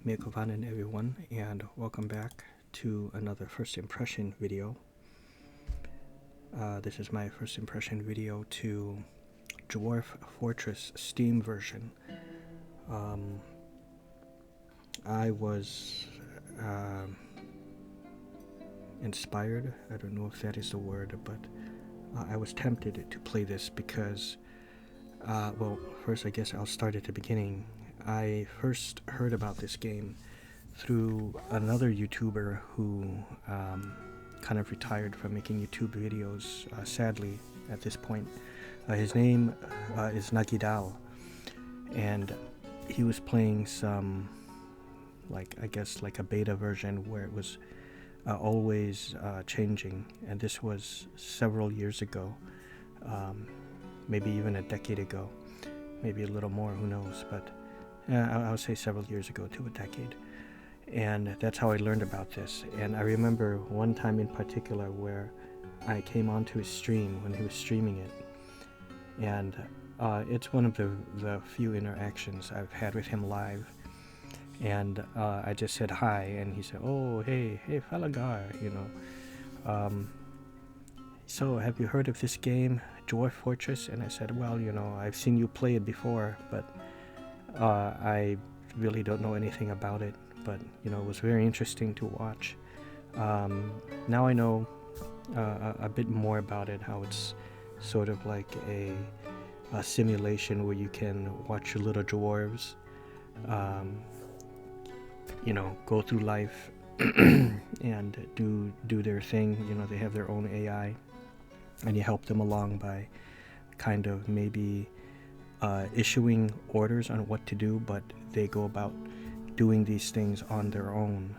Mekovanen everyone, and welcome back to another first impression video. This is my first impression video to Dwarf Fortress Steam version. I was inspired, I don't know if that is the word, but I was tempted to play this because, well, first I guess I'll start at the beginning. I first heard about this game through another YouTuber who kind of retired from making YouTube videos, sadly, at this point. His name is Nagidal, and he was playing some, I guess like a beta version where it was always changing, and this was several years ago, maybe even a decade ago, maybe a little more, who knows, but I would say several years ago to a decade. And that's how I learned about this. And I remember one time in particular where I came onto his stream when he was streaming it, and it's one of the few interactions I've had with him live. And I just said hi, and he said, "Oh, hey Falagar, you know. So have you heard of this game, Dwarf Fortress?" And I said, "Well, you know, I've seen you play it before, but I really don't know anything about it, but you know, it was very interesting to watch. Now I know a bit more about it, how it's sort of like a simulation where you can watch your little dwarves, you know, go through life and do their thing. You know, they have their own AI, and you help them along by kind of maybe issuing orders on what to do, but they go about doing these things on their own.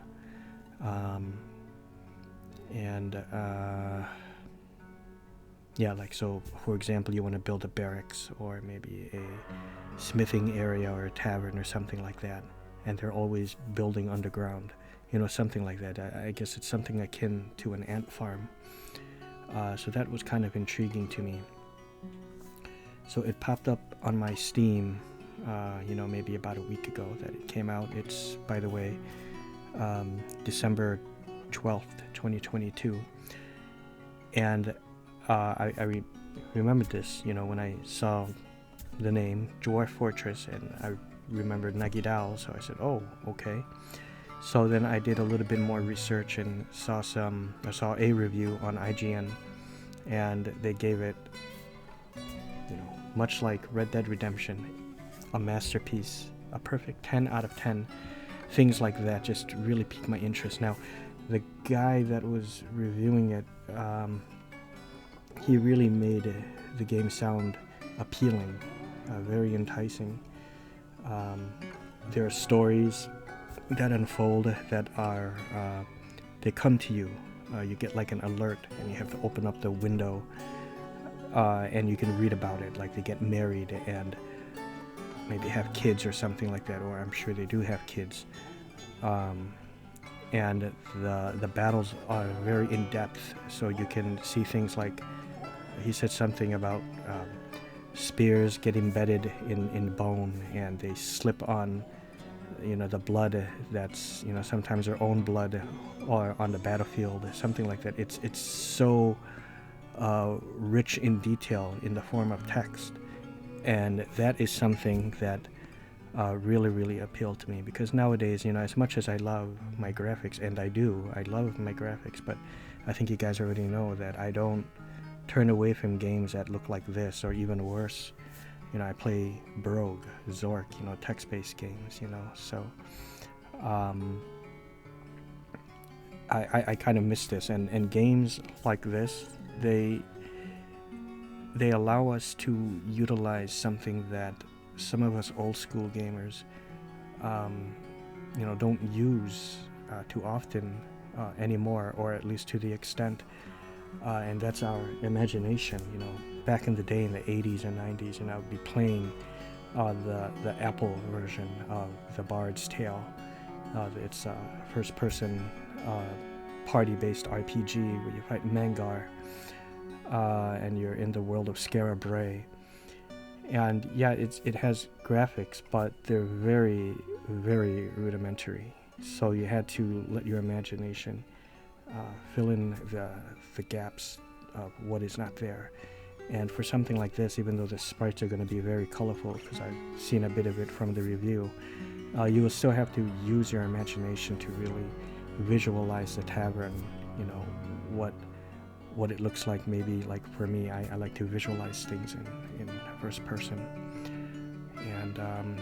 Yeah, like, so for example, you want to build a barracks or maybe a smithing area or a tavern or something like that, and they're always building underground, you know, something like that. I guess it's something akin to an ant farm. So that was kind of intriguing to me. So it popped up on my Steam, you know, maybe about a week ago that it came out. It's, by the way, December 12th, 2022. And I remembered this, you know, when I saw the name Dwarf Fortress, and I remembered Nagidal, so I said, oh, okay. So then I did a little bit more research and saw a review on IGN, and they gave it, you know, much like Red Dead Redemption, a masterpiece, a perfect 10 out of 10. Things like that just really piqued my interest. Now, the guy that was reviewing it, he really made the game sound appealing, very enticing. There are stories that unfold that are, they come to you. You get like an alert, and you have to open up the window, and you can read about it, like they get married and maybe have kids or something like that, or I'm sure they do have kids. And the battles are very in-depth, so you can see things like, he said something about spears get embedded in bone, and they slip on, you know, the blood that's, you know, sometimes their own blood, or on the battlefield, something like that. It's so rich in detail in the form of text, and that is something that really appealed to me, because nowadays, you know, as much as I love my graphics, and I love my graphics, but I think you guys already know that I don't turn away from games that look like this, or even worse. You know, I play Brogue, Zork, you know, text-based games, you know, so I kind of miss this, and games like this, they allow us to utilize something that some of us old school gamers, you know, don't use too often anymore, or at least to the extent, and that's our imagination. You know, back in the day in the 80s and 90s, and I would be playing the Apple version of The Bard's Tale. It's a first-person party-based RPG where you fight Mangar, and you're in the world of Scarabray. And yeah, it has graphics, but they're very very rudimentary. So you had to let your imagination fill in the gaps of what is not there. And for something like this, even though the sprites are going to be very colorful, because I've seen a bit of it from the review, you will still have to use your imagination to really visualize the tavern, you know, what it looks like. Maybe like for me, I like to visualize things in first person. And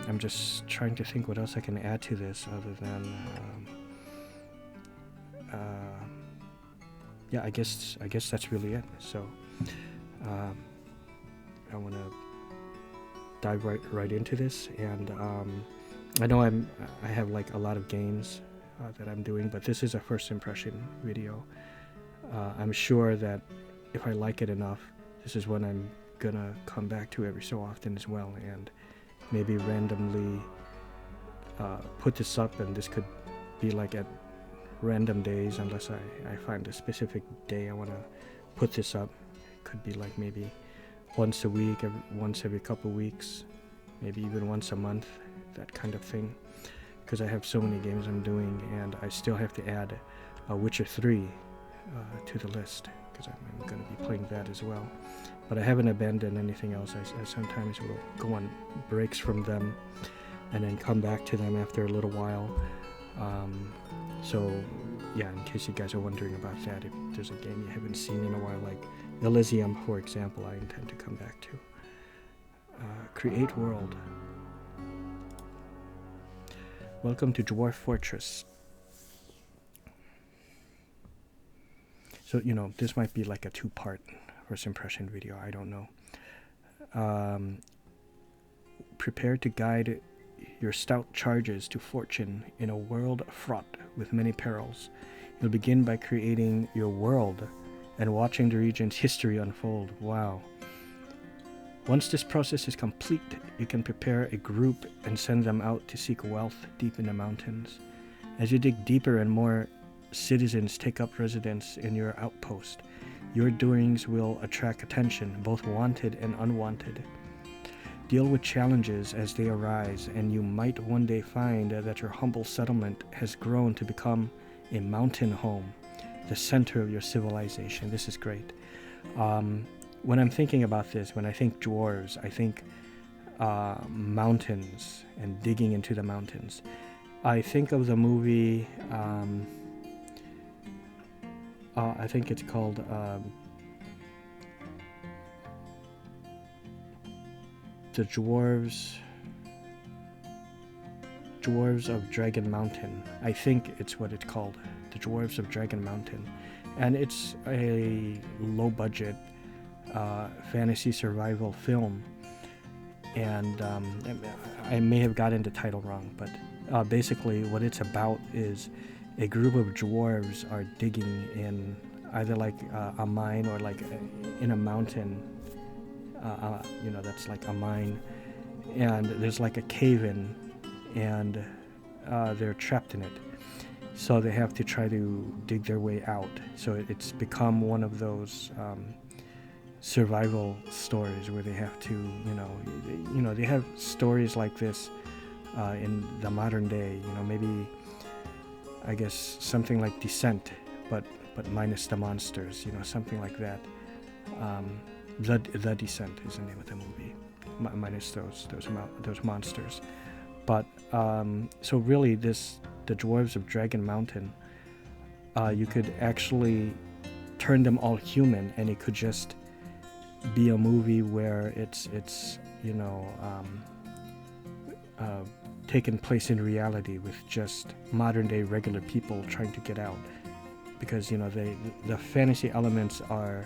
I'm just trying to think what else I can add to this other than yeah, I guess that's really it. So I want to dive right into this, and I know I have like a lot of games that I'm doing, but this is a first impression video. I'm sure that if I like it enough, this is when I'm gonna come back to every so often as well, and maybe randomly put this up, and this could be like at random days, unless I find a specific day I want to put this up. It could be like maybe once a week, once every couple weeks, maybe even once a month, that kind of thing, because I have so many games I'm doing, and I still have to add Witcher 3 to the list, because I'm going to be playing that as well. But I haven't abandoned anything else. I sometimes will go on breaks from them and then come back to them after a little while. So yeah, in case you guys are wondering about that, if there's a game you haven't seen in a while, like Elysium, for example, I intend to come back to. Create world. Welcome to Dwarf Fortress. So, you know, this might be like a two-part first impression video, I don't know. Prepare to guide your stout charges to fortune in a world fraught with many perils. You'll begin by creating your world and watching the region's history unfold. Wow. Once this process is complete, you can prepare a group and send them out to seek wealth deep in the mountains. As you dig deeper and more citizens take up residence in your outpost, your doings will attract attention, both wanted and unwanted. Deal with challenges as they arise, and you might one day find that your humble settlement has grown to become a mountain home, the center of your civilization. This is great. When I'm thinking about this, when I think dwarves, I think mountains and digging into the mountains. I think of the movie, I think it's called the Dwarves of Dragon Mountain. I think it's what it's called, the Dwarves of Dragon Mountain. And it's a low-budget fantasy survival film. And I may have gotten the title wrong, but basically what it's about is a group of dwarves are digging in either like a mine or like in a mountain. You know, that's like a mine, and there's like a cave-in, and they're trapped in it, so they have to try to dig their way out. So it's become one of those survival stories where they have to, you know, they have stories like this in the modern day. You know, maybe I guess something like Descent, but minus the monsters. You know, something like that. The Descent is the name of the movie, minus those monsters. But so really, the Dwarves of Dragon Mountain, you could actually turn them all human, and it could just be a movie where it's you know, taken place in reality with just modern day regular people trying to get out, because you know the fantasy elements are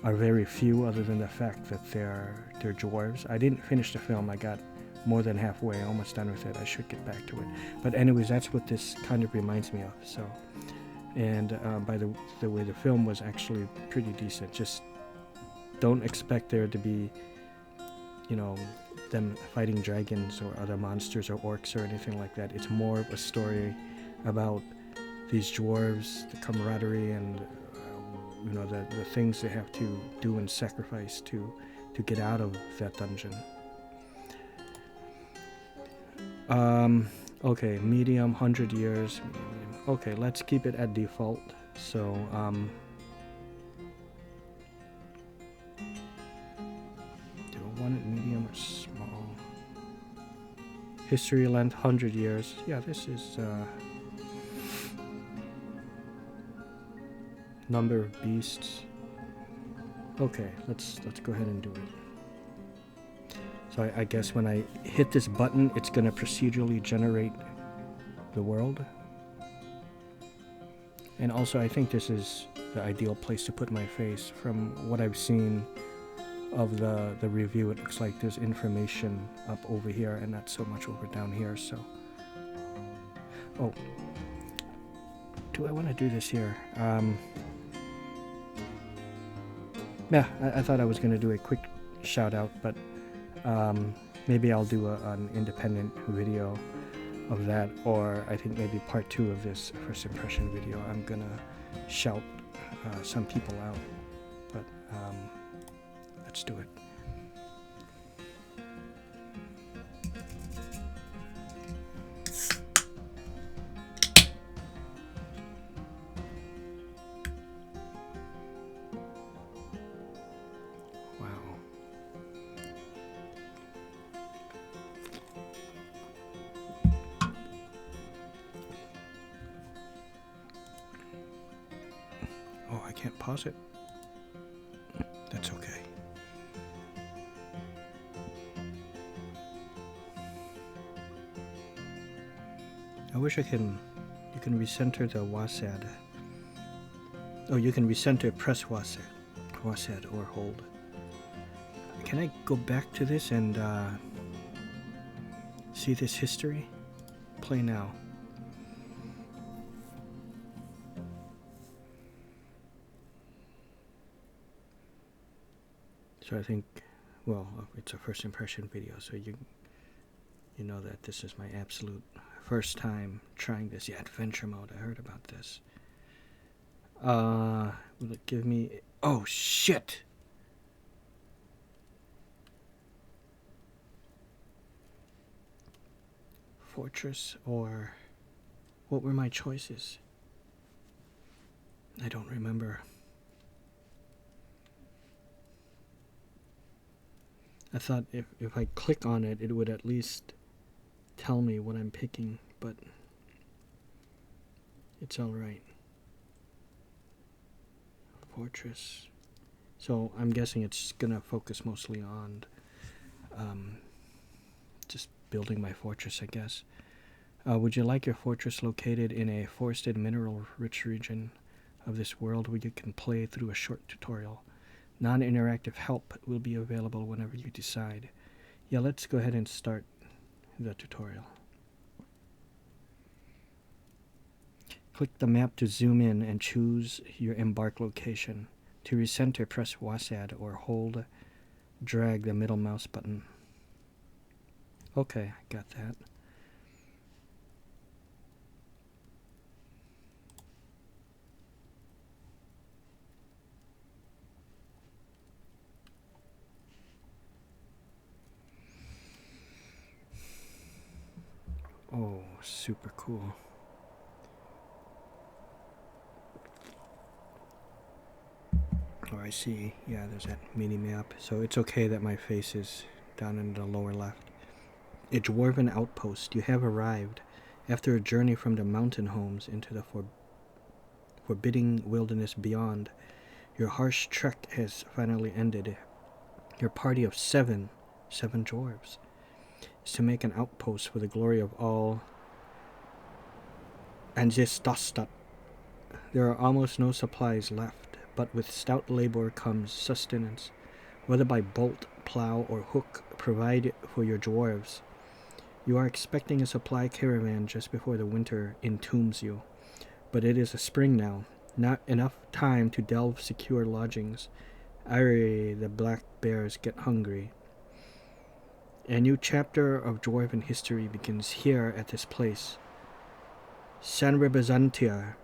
very few, other than the fact that they're dwarves. I didn't finish the film. I got more than halfway, almost done with it. I should get back to it. But anyways, that's what this kind of reminds me of. So, and by the way, the film was actually pretty decent. Just don't expect there to be, you know, them fighting dragons or other monsters or orcs or anything like that. It's more of a story about these dwarves, the camaraderie, and you know, the things they have to do and sacrifice to get out of that dungeon. Okay, medium, 100 years. Medium. Okay, let's keep it at default. So, do I want it medium or small? History length, 100 years. Yeah, this is, number of beasts. Okay, let's go ahead and do it. So I guess when I hit this button, it's gonna procedurally generate the world. And also, I think this is the ideal place to put my face. From what I've seen of the review, it looks like there's information up over here and not so much over down here. So, oh, do I want to do this here? Yeah, I thought I was going to do a quick shout out, but maybe I'll do an independent video of that, or I think maybe part 2 of this first impression video. I'm gonna shout some people out, but let's do it. Oh, I can't pause it. That's okay. I wish you can recenter the WASD. Oh, you can recenter, press WASD or hold. Can I go back to this and see this history? Play now. So I think, well, it's a first impression video, so you know that this is my absolute first time trying this. Yeah, adventure mode, I heard about this. Will it give me... Oh, shit! Fortress or... What were my choices? I don't remember. I thought if I click on it, it would at least tell me what I'm picking, but it's alright. Fortress. So I'm guessing it's gonna focus mostly on just building my fortress, I guess. Would you like your fortress located in a forested, mineral-rich region of this world where you can play through a short tutorial? Non-interactive help will be available whenever you decide. Yeah, let's go ahead and start the tutorial. Click the map to zoom in and choose your embark location. To recenter, press WASD or hold, drag the middle mouse button. Okay, I got that. Oh, super cool. Oh, I see. Yeah, there's that mini map. So it's okay that my face is down in the lower left. A dwarven outpost. You have arrived. After a journey from the mountain homes into the forbidding wilderness beyond, your harsh trek has finally ended. Your party of seven dwarves, is to make an outpost for the glory of all Angestastat. There are almost no supplies left, but with stout labor comes sustenance, whether by bolt, plow, or hook, provide for your dwarves. You are expecting a supply caravan just before the winter entombs you, but it is a spring now, not enough time to delve secure lodgings. Aye, the black bears get hungry. A new chapter of dwarven history begins here at this place. San Rebezantia,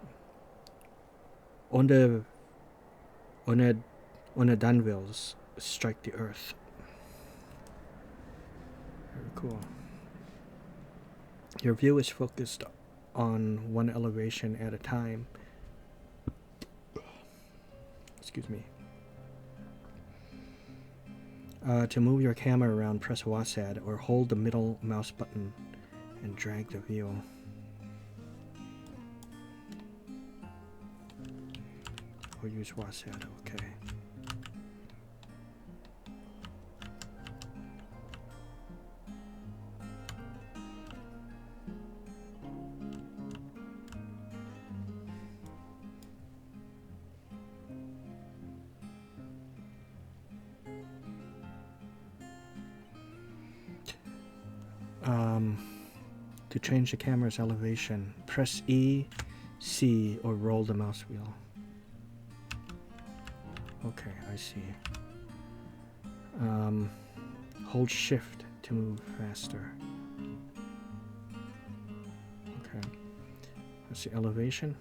Onedanvils strike the earth. Very cool. Your view is focused on one elevation at a time. Excuse me. To move your camera around, press WASD or hold the middle mouse button and drag the view. Or use WASD, okay. To change the camera's elevation, press E, C, or roll the mouse wheel. Okay, I see. Hold Shift to move faster. Okay, that's the elevation.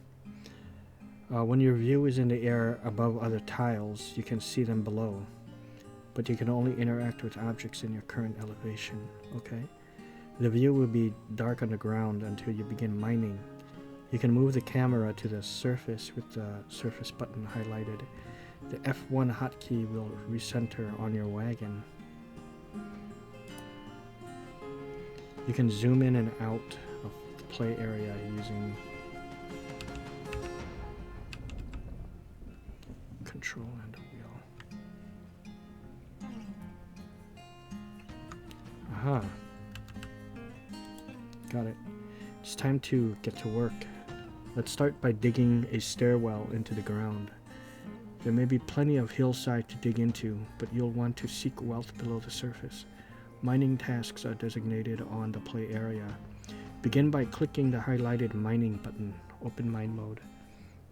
When your view is in the air above other tiles, you can see them below, but you can only interact with objects in your current elevation. Okay. The view will be dark on the ground until you begin mining. You can move the camera to the surface with the surface button highlighted. The F1 hotkey will recenter on your wagon. You can zoom in and out of the play area using control and the wheel. Aha. Got it. It's time to get to work. Let's start by digging a stairwell into the ground. There may be plenty of hillside to dig into, but you'll want to seek wealth below the surface. Mining tasks are designated on the play area. Begin by clicking the highlighted mining button. Open mine mode.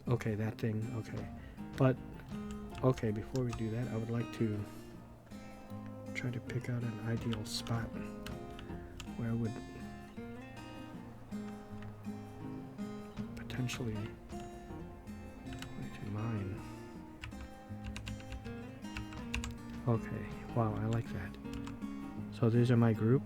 Okay, that thing. Okay. But, okay, before we do that, I would like to try to pick out an ideal spot where I would potentially to mine. Okay, wow, I like that. So these are my group.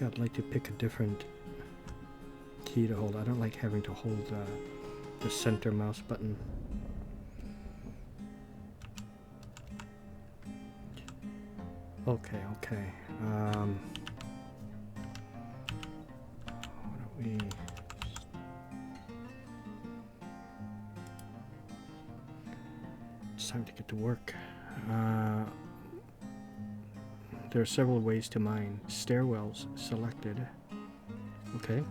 I'd like to pick a different key to hold. I don't like having to hold the center mouse button. Okay. Why don't we... It's time to get to work. There are several ways to mine. Stairwells selected. Okay.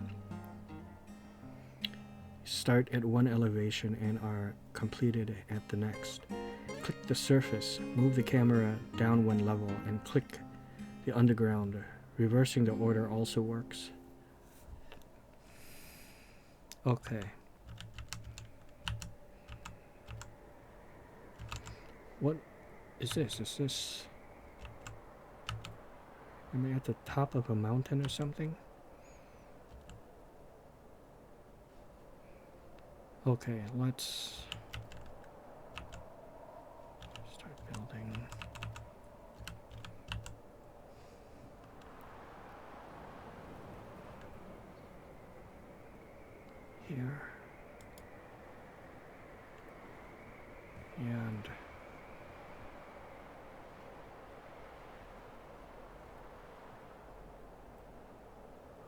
Start at one elevation and are completed at the next. Click the surface, move the camera down one level, and click the underground. Reversing the order also works. Okay. What is this? Is this... Am I at the top of a mountain or something? Okay, let's start building. Here. And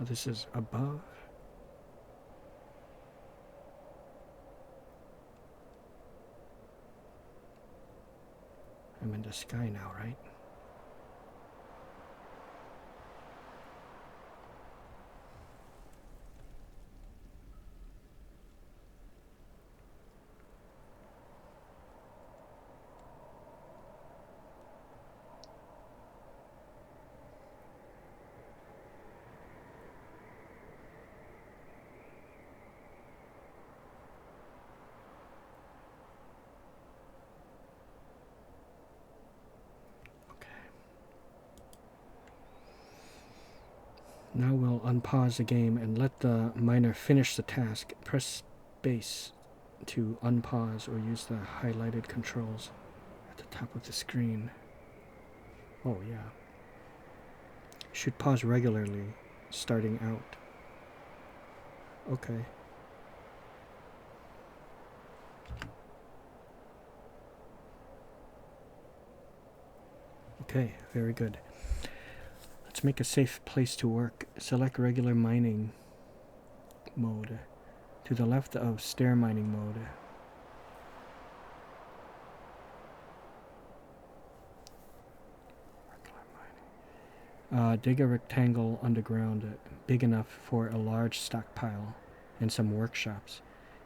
this is above. I'm in the sky now, right? Now we'll unpause the game and let the miner finish the task. Press space to unpause or use the highlighted controls at the top of the screen. Oh yeah. Should pause regularly, starting out. Okay. Okay, very good. Let's make a safe place to work. Select regular mining mode. To the left of stair mining mode. Dig a rectangle underground big enough for a large stockpile and some workshops.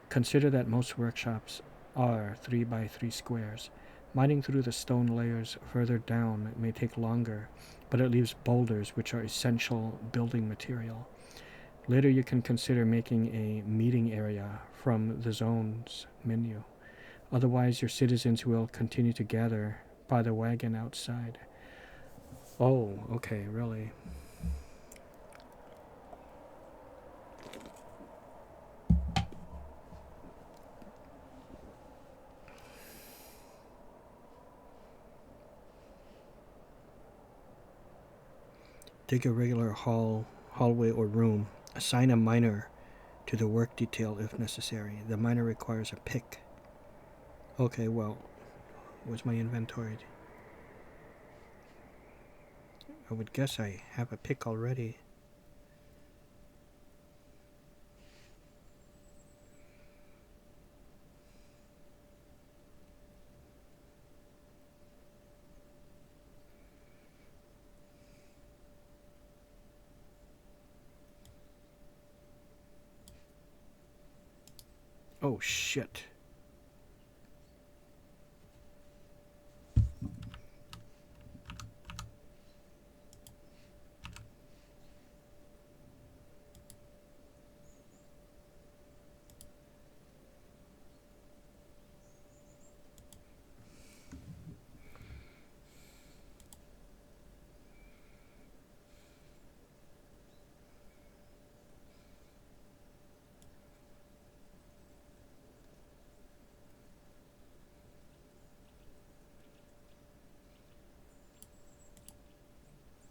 Consider that most workshops are 3 by 3 squares. Mining through the stone layers further down may take longer, but it leaves boulders which are essential building material. Later you can consider making a meeting area from the zones menu. Otherwise your citizens will continue to gather by the wagon outside. Oh, okay, really. Dig a regular hallway or room. Assign a miner to the work detail if necessary. The miner requires a pick. Okay, well, where's my inventory? I would guess I have a pick already. Oh, shit.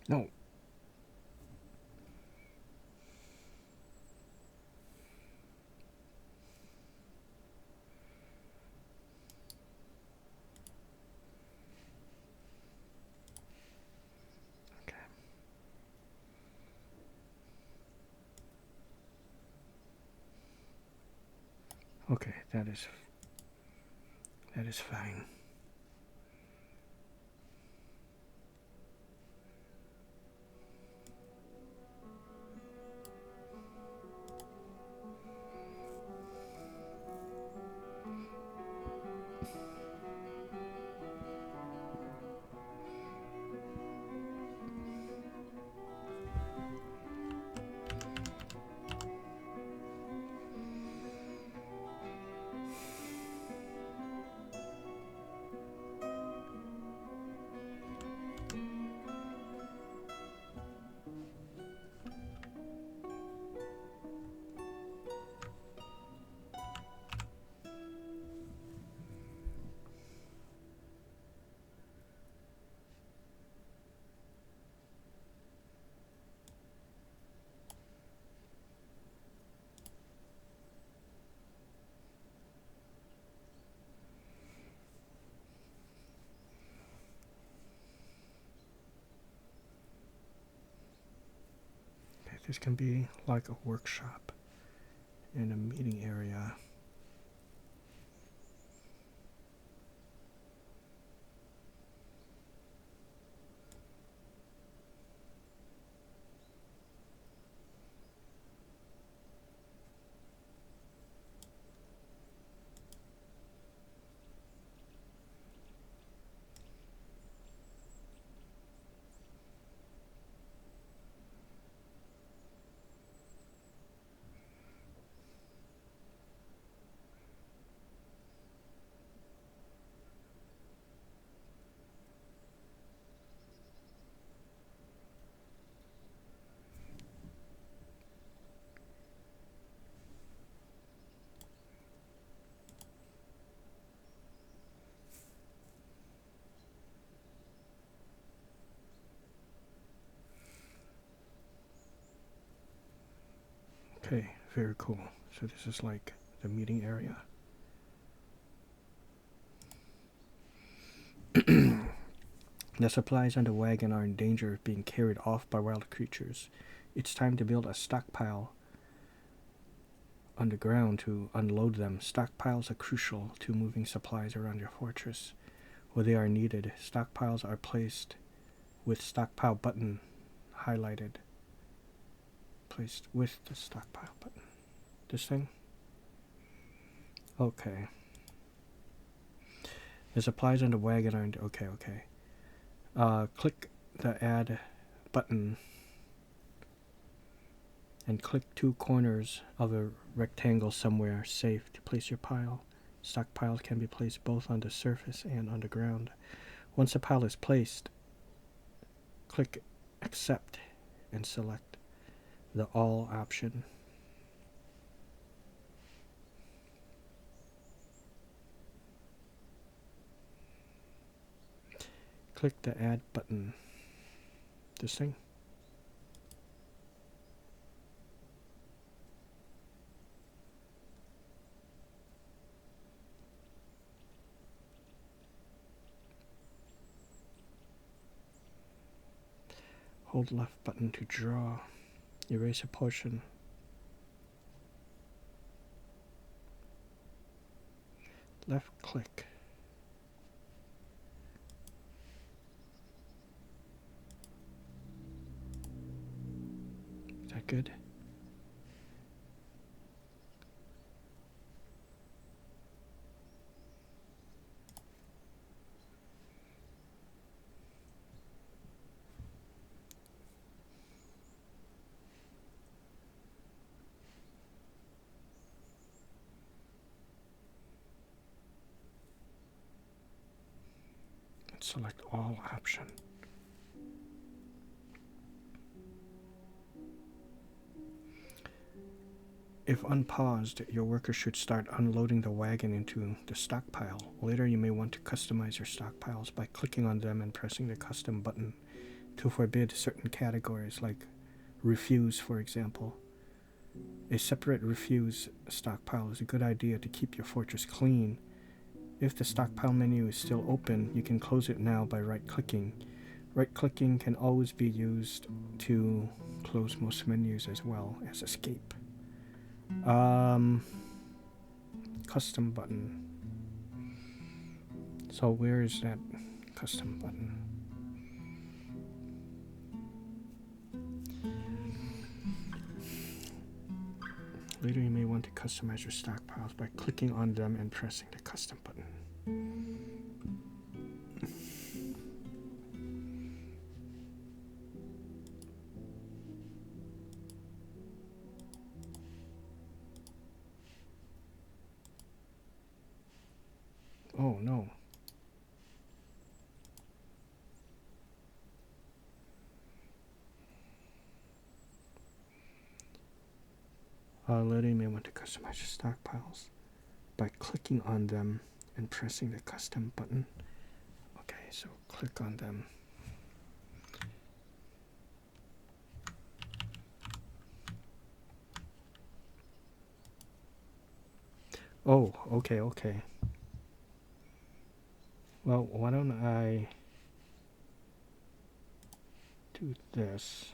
No. Okay. Okay, that is fine. Okay, this can be like a workshop and a meeting area. Okay, very cool. So this is like the meeting area. The supplies on the wagon are in danger of being carried off by wild creatures. It's time to build a stockpile on the ground to unload them. Stockpiles are crucial to moving supplies around your fortress. Where they are needed, stockpiles are placed with stockpile button highlighted. Placed with the stockpile button. This thing? Okay. The supplies on the wagon are in... Okay. Click the add button and click two corners of a rectangle somewhere safe to place your pile. Stockpiles can be placed both on the surface and on the ground. Once a pile is placed, click accept and select the all option. Click the add button. This thing. Hold left button to draw. Erase a portion. Left click. Is that good? Select all option. If unpaused, your worker should start unloading the wagon into the stockpile. Later you may want to customize your stockpiles by clicking on them and pressing the custom button to forbid certain categories like refuse, for example. A separate refuse stockpile is a good idea to keep your fortress clean. If the stockpile menu is still open, you can close it now by right-clicking. Right-clicking can always be used to close most menus as well as escape. Custom button. So where is that custom button? Later you may want to customize your stockpiles by clicking on them and pressing the custom button. Oh no. Later you may want to customize your stockpiles by clicking on them and pressing the custom button. Okay, so click on them. Oh, okay. Well, why don't I do this?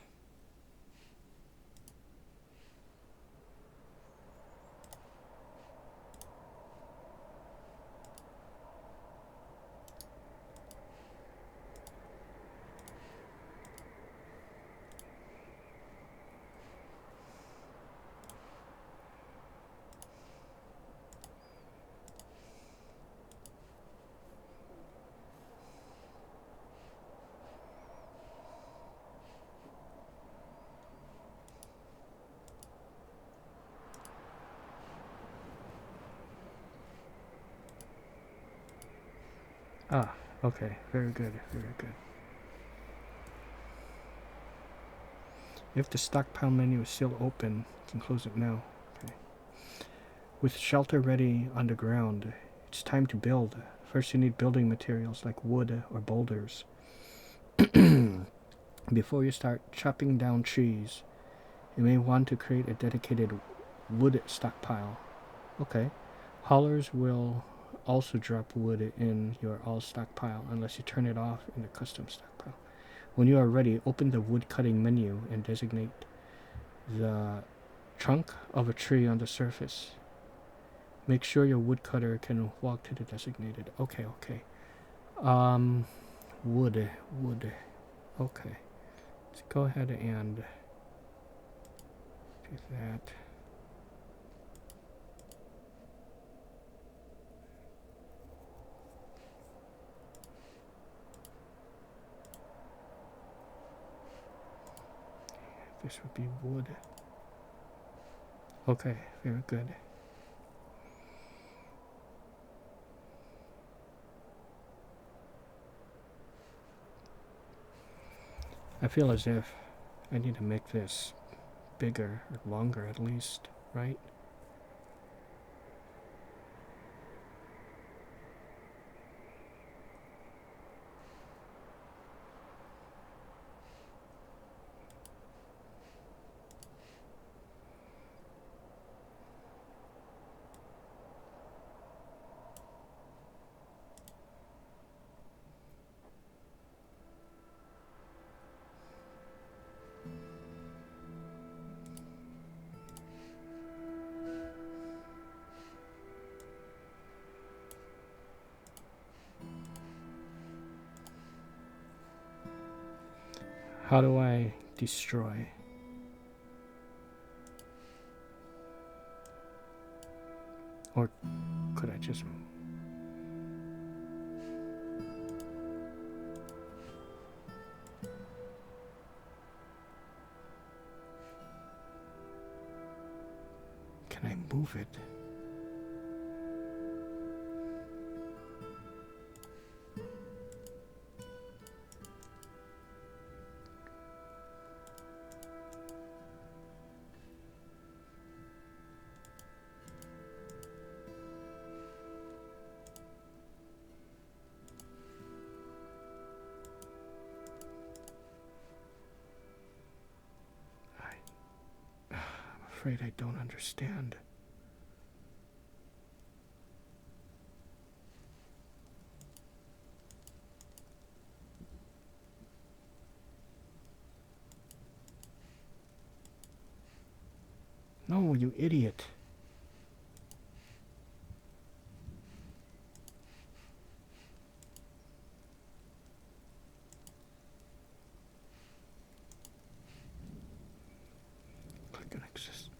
Ah, okay, very good. If the stockpile menu is still open, you can close it now. Okay. With shelter ready on the ground, it's time to build. First you need building materials like wood or boulders. Before you start chopping down trees, You may want to create a dedicated wood stockpile. Okay. Haulers will also drop wood in your all stockpile unless you turn it off in the custom stockpile. When you are ready, open the wood cutting menu and designate the trunk of a tree on the surface. Make sure your woodcutter can walk to the designated. Okay. Wood. Okay. Let's go ahead and do that. This would be wood. Okay, very good. I feel as if I need to make this bigger or longer at least, right? How do I destroy? Or could I just... Can I move it? I'm afraid I don't understand. No, you idiot. Click on exist.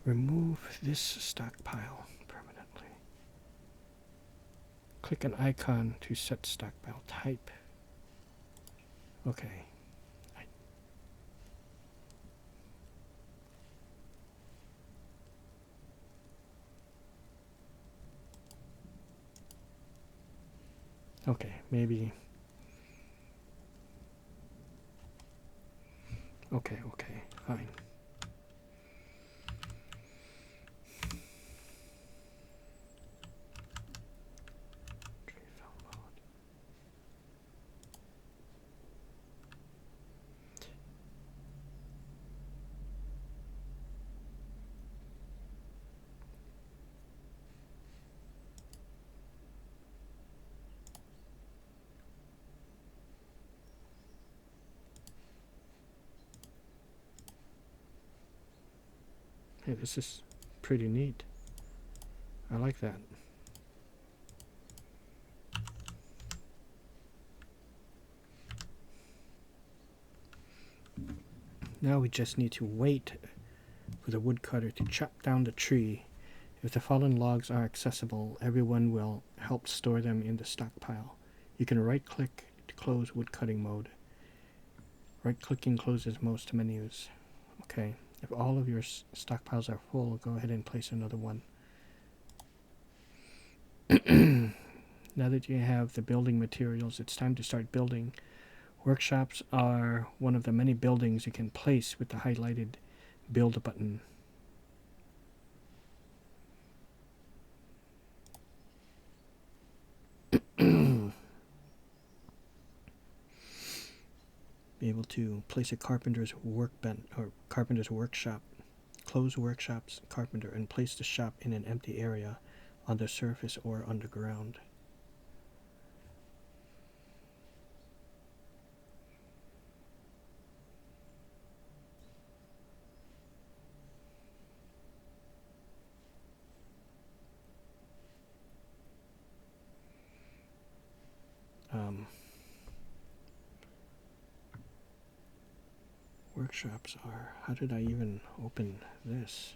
Remove this stockpile permanently. Click an icon to set stockpile type. Okay. Okay, maybe. Okay, fine. Hey, this is pretty neat. I like that. Now we just need to wait for the woodcutter to chop down the tree. If the fallen logs are accessible, everyone will help store them in the stockpile. You can right-click to close woodcutting mode. Right-clicking closes most menus. Okay. If all of your stockpiles are full, go ahead and place another one. Now that you have the building materials, it's time to start building. Workshops are one of the many buildings you can place with the highlighted build button. able to place a carpenter's workbench or carpenter's workshop, close workshop's carpenter, and place the shop in an empty area on the surface or underground. Workshops are, how did I even open this?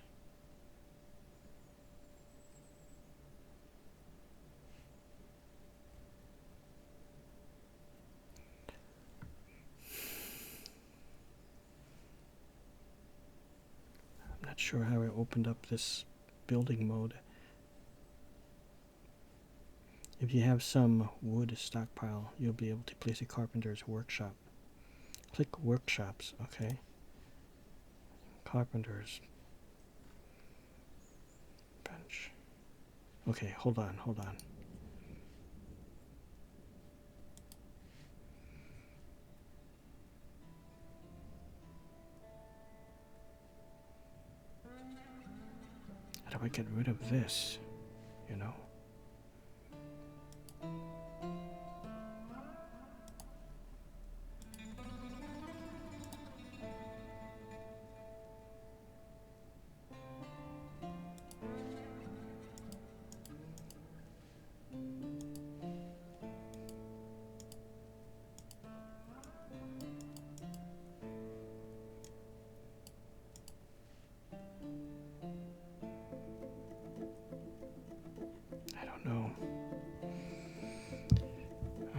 I'm not sure how I opened up this building mode. If you have some wood stockpile, you'll be able to place a carpenter's workshop. Click workshops, okay. Carpenter's bench. Okay, hold on. How do I get rid of this, you know?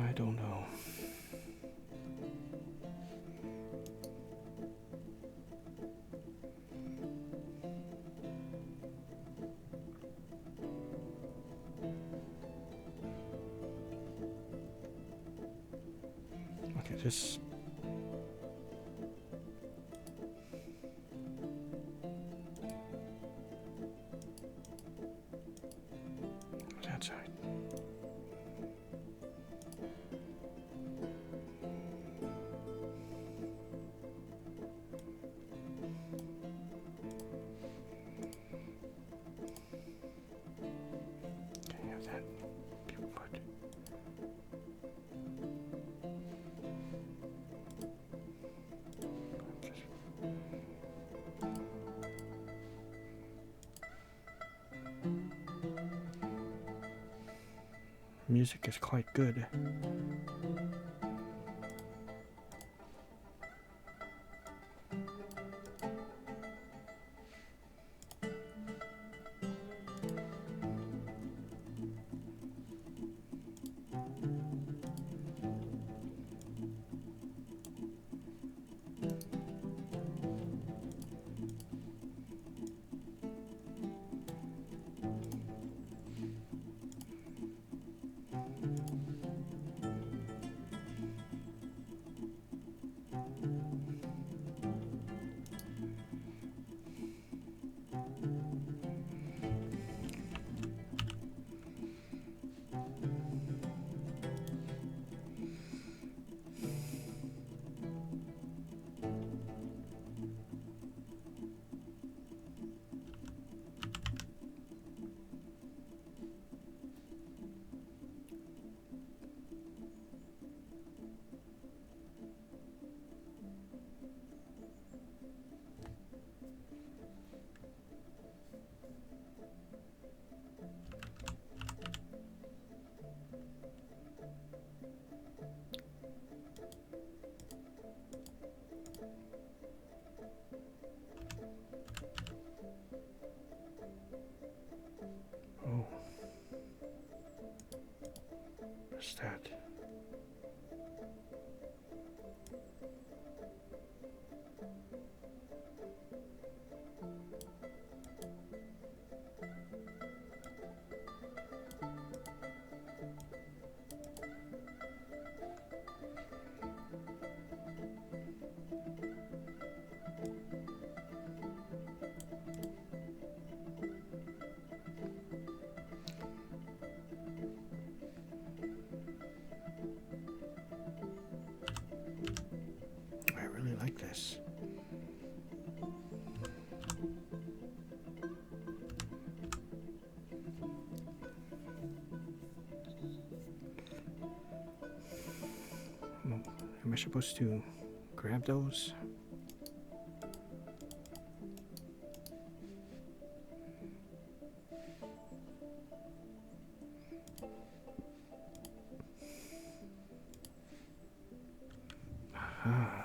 I don't know. Okay, this. That's right. Okay, have that be put. Music is quite good. Oh. What's that? supposed to grab those? Aha.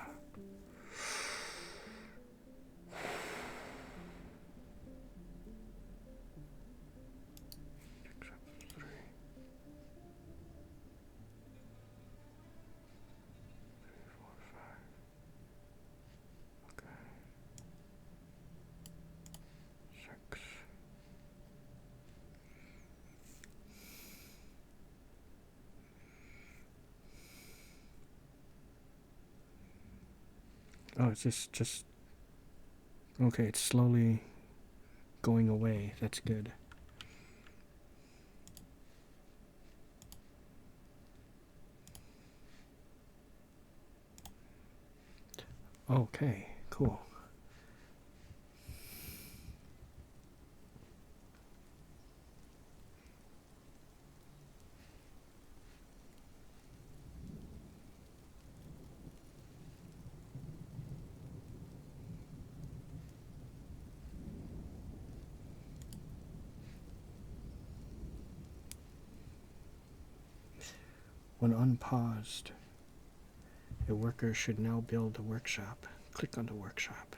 Oh, it's just okay, it's slowly going away. That's good. Okay, cool. When unpaused, a worker should now build the workshop. Click on the workshop.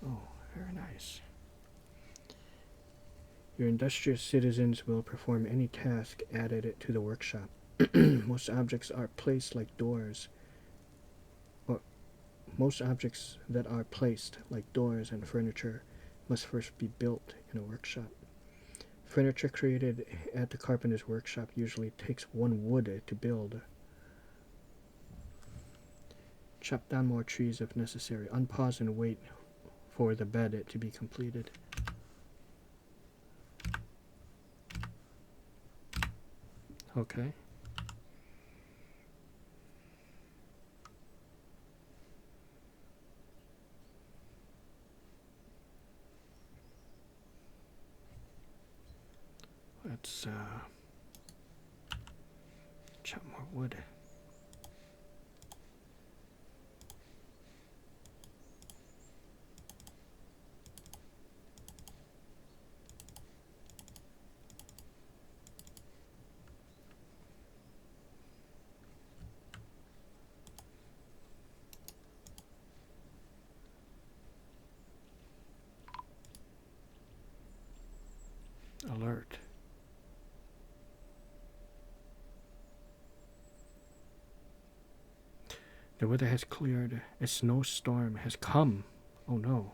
Oh, very nice. Your industrious citizens will perform any task added to the workshop. Most objects are placed like doors, or most objects that are placed like doors and furniture must first be built in a workshop. Furniture created at the Carpenter's Workshop usually takes 1 wood to build. Chop down more trees if necessary. Unpause and wait for the bed to be completed. Okay. Let's chop more wood. Alert. The weather has cleared. A snowstorm has come. Oh no.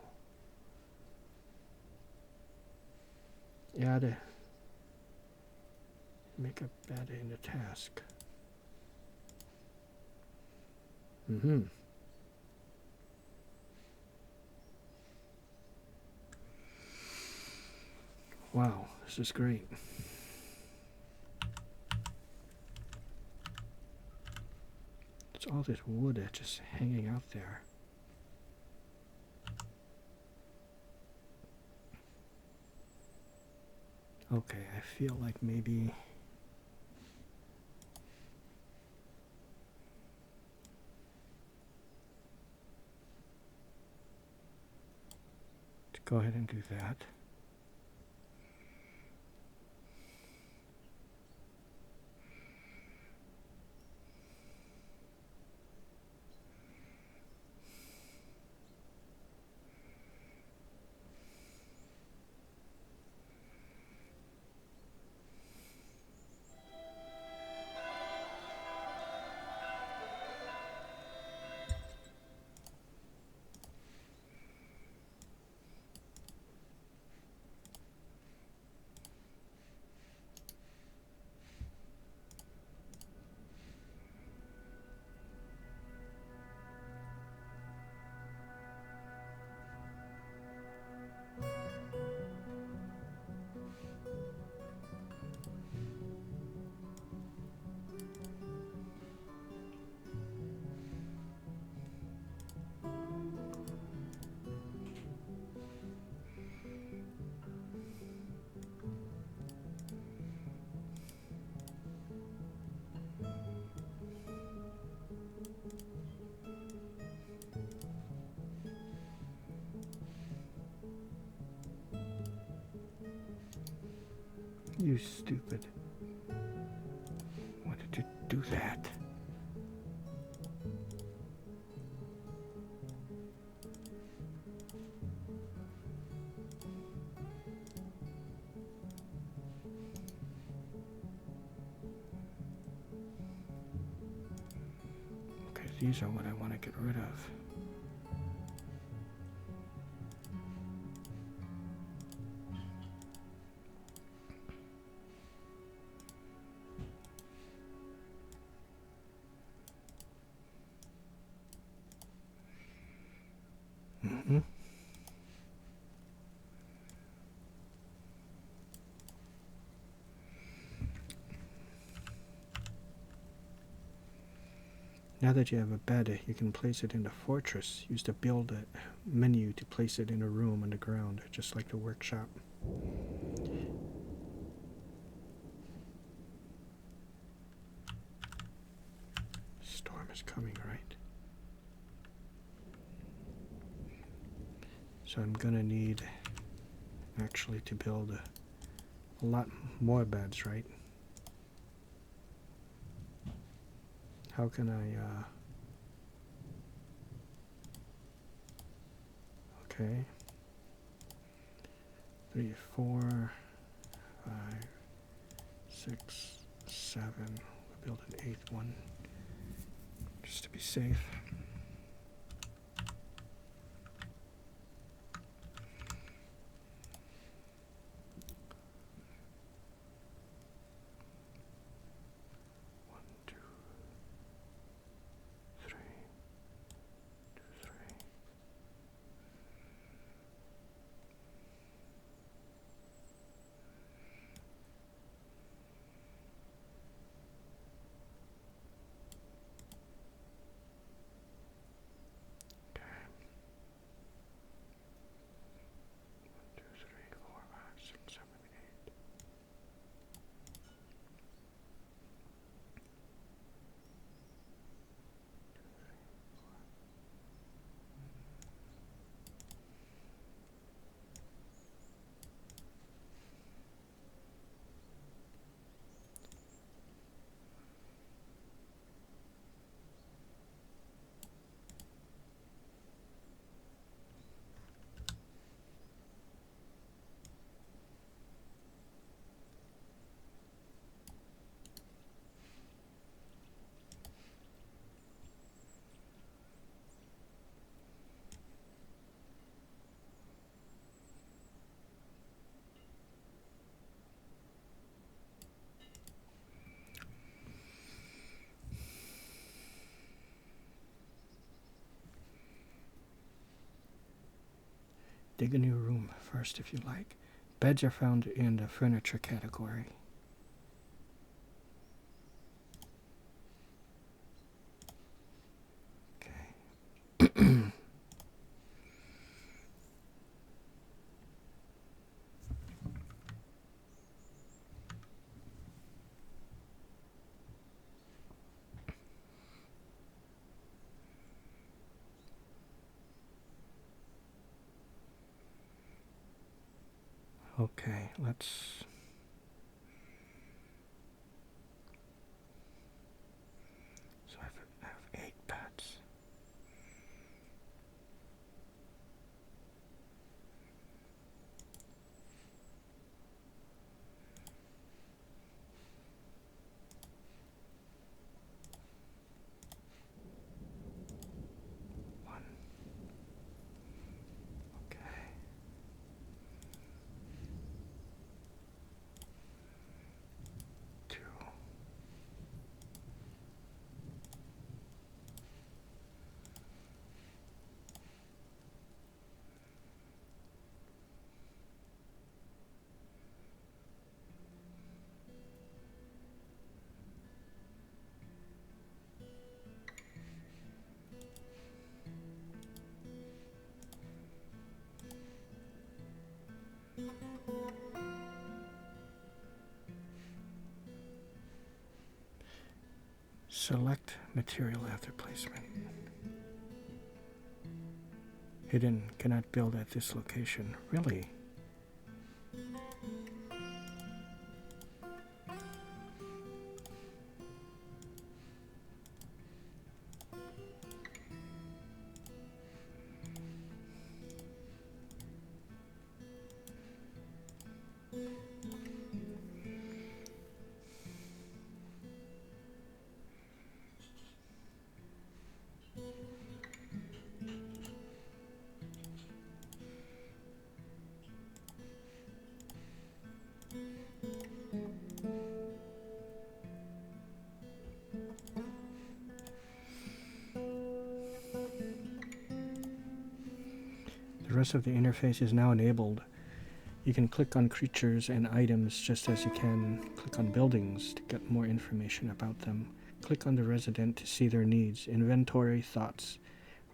Add. Make a bed in the task. Wow, this is great. It's all this wood that's just hanging out there. Okay, I feel like maybe to go ahead and do that. You stupid. Why did you do that? Okay, these are what I want to get rid of. Now that you have a bed, you can place it in the fortress. Use the build menu to place it in a room on the ground, just like the workshop. Storm is coming, right? So I'm gonna need actually to build a lot more beds, right? How can I, okay. 3, 4, 5, 6, 7. We'll build an 8th one, just to be safe. Dig a new room first if you like. Beds are found in the furniture category. Okay. Okay, let's... So I have 8 beds. One. Okay. 2. Select material after placement. Hidden, cannot build at this location. Really? rest of the interface is now enabled. You can click on creatures and items just as you can click on buildings to get more information about them. Click on the resident to see their needs, inventory, thoughts,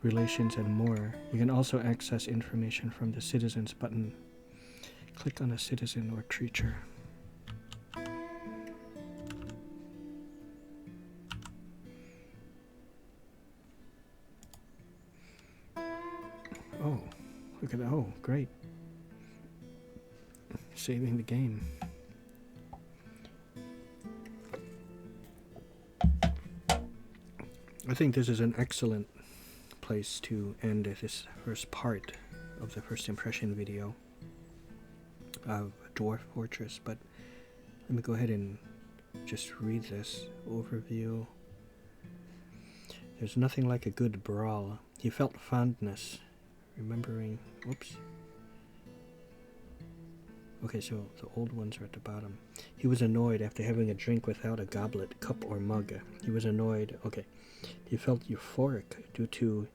relations, and more. You can also access information from the Citizens button. Click on a citizen or creature. Oh, look at that. Oh, great. Saving the game. I think this is an excellent place to end this first part of the first impression video of Dwarf Fortress, but let me go ahead and just read this overview. There's nothing like a good brawl. He felt fondness, remembering... Whoops. Okay, so the old ones are at the bottom. He was annoyed after having a drink without a goblet, cup, or mug. He was annoyed. Okay. He felt euphoric due to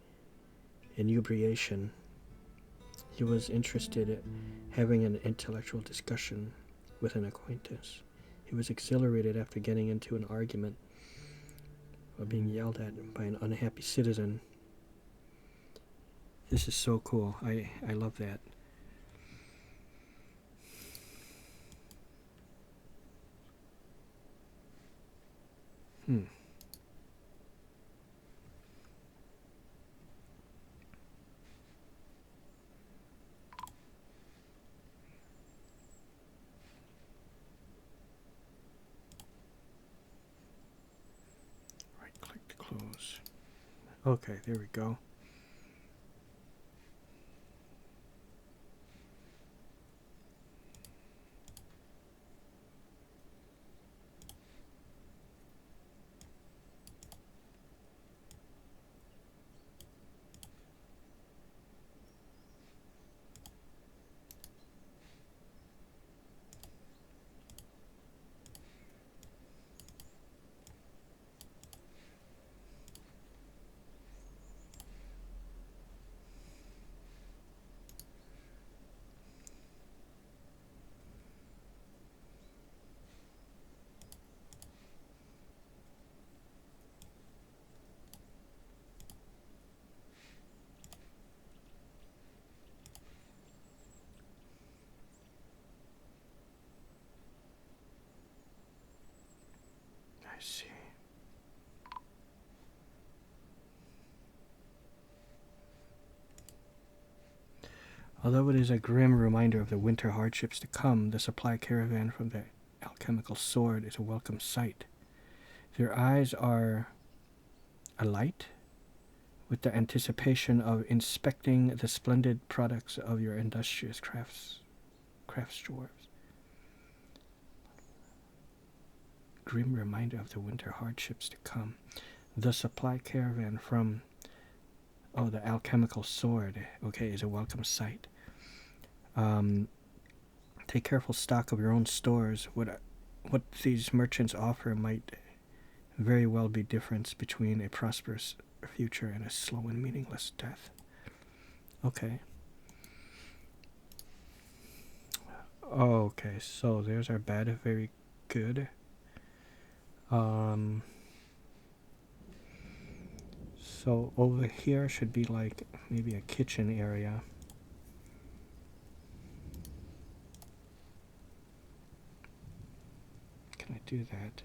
inebriation. He was interested in having an intellectual discussion with an acquaintance. He was exhilarated after getting into an argument or being yelled at by an unhappy citizen. This is so cool. I love that. Right click to close. Okay, there we go. I see. Although it is a grim reminder of the winter hardships to come, the supply caravan from the alchemical sword is a welcome sight. Their eyes are alight with the anticipation of inspecting the splendid products of your industrious crafts dwarves. Grim reminder of the winter hardships to come. The supply caravan from the alchemical sword, okay, is a welcome sight. Take careful stock of your own stores. What these merchants offer might very well be difference between a prosperous future and a slow and meaningless death. Okay. Okay, so there's our bed. Very good. So over here should be like maybe a kitchen area. Can I do that?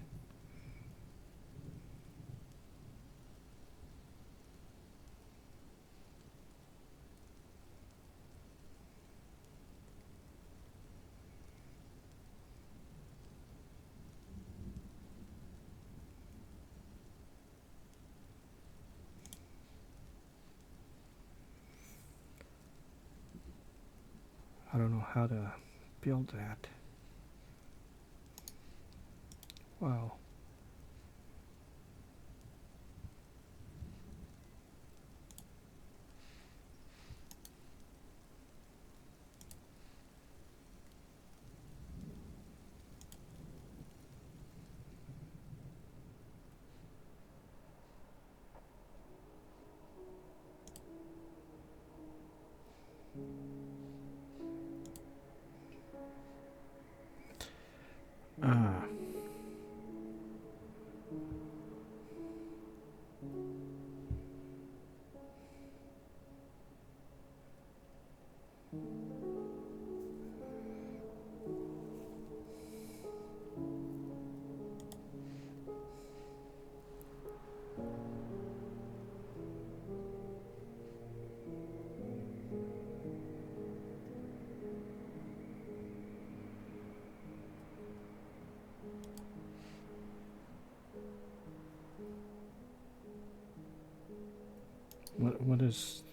I don't know how to build that. Wow. What is...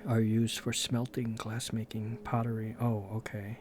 Are used for smelting, glass making, pottery. Oh, okay.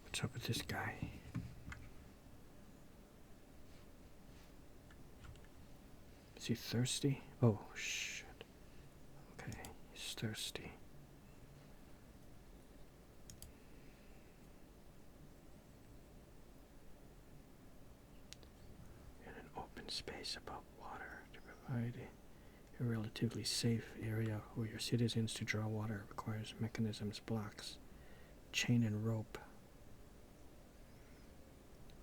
What's up with this guy? Is he thirsty? Oh, shit. Okay, he's thirsty. In an open space above water to provide a relatively safe area where your citizens to draw water requires mechanisms, blocks, chain and rope.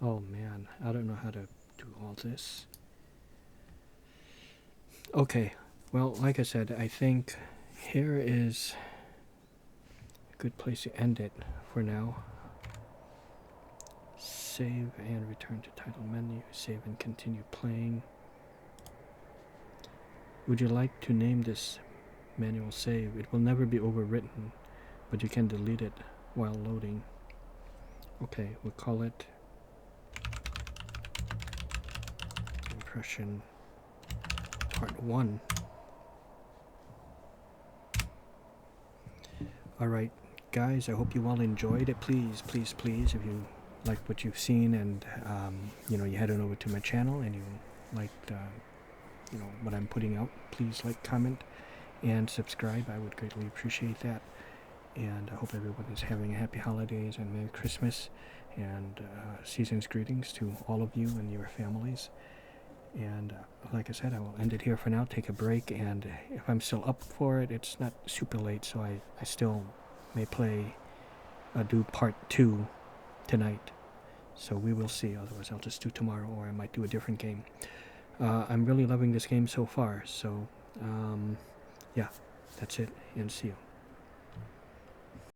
Oh man, I don't know how to do all this. Okay, well, like I said, I think here is a good place to end it for now. Save and return to title menu. Save and continue playing. Would you like to name this manual save? It will never be overwritten, but you can delete it while loading. Okay, we'll call it Impression Part 1. Alright, guys, I hope you all enjoyed it. Please, please, please, if you like what you've seen and, you know, you head on over to my channel and you liked, you know, what I'm putting out, please like, comment, and subscribe. I would greatly appreciate that. And I hope everyone is having a happy holidays and Merry Christmas and season's greetings to all of you and your families. And like I said, I will end it here for now, take a break, and if I'm still up for it, it's not super late, so I still may play, do part 2 tonight. So we will see, otherwise I'll just do tomorrow, or I might do a different game. I'm really loving this game so far, so yeah, that's it, and see you.